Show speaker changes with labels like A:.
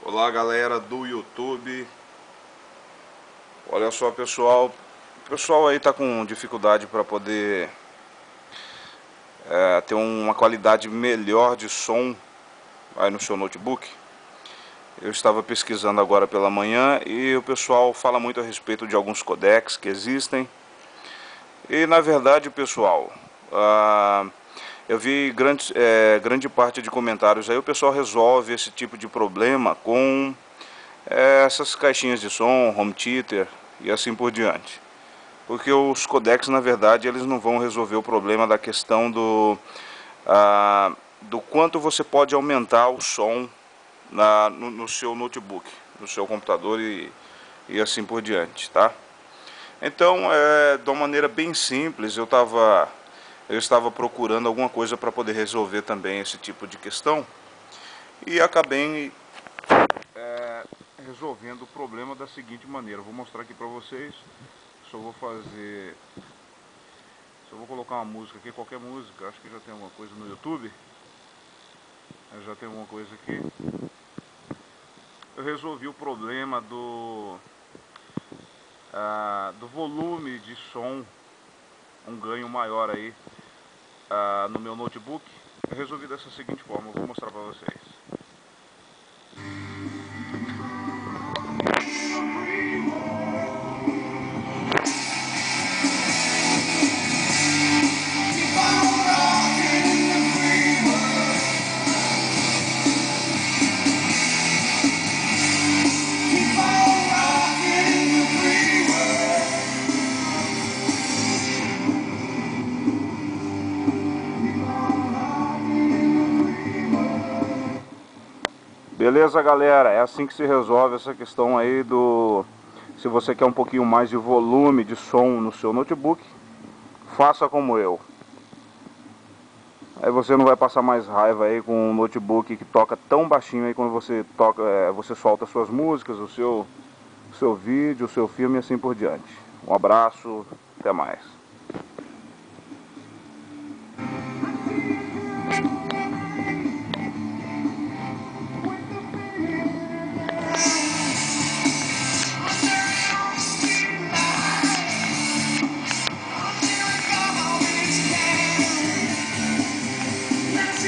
A: Olá galera do YouTube. Olha só pessoal, o pessoal aí tá com dificuldade para poder ter uma qualidade melhor de som aí no seu notebook. Eu estava pesquisando agora pela manhã e o pessoal fala muito a respeito de alguns codecs que existem. E na verdade pessoal, eu vi grande parte de comentários aí, o pessoal resolve esse tipo de problema com essas caixinhas de som, home theater e assim por diante. Porque os codecs, na verdade, eles não vão resolver o problema da questão do quanto você pode aumentar o som no seu notebook, no seu computador e assim por diante, tá? Então, de uma maneira bem simples, eu estava procurando alguma coisa para poder resolver também esse tipo de questão e acabei resolvendo o problema da seguinte maneira. Eu vou mostrar aqui para vocês. Só vou colocar uma música aqui, qualquer música. Acho que já tem alguma coisa no YouTube. Já tem alguma coisa aqui. Eu resolvi o problema do volume de som, um ganho maior aí no meu notebook. Eu resolvi dessa seguinte forma, eu vou mostrar para vocês. Beleza galera, é assim que se resolve essa questão aí se você quer um pouquinho mais de volume de som no seu notebook, faça como eu. Aí você não vai passar mais raiva aí com um notebook que toca tão baixinho aí quando você toca, você solta suas músicas, o seu vídeo, o seu filme e assim por diante. Um abraço, até mais.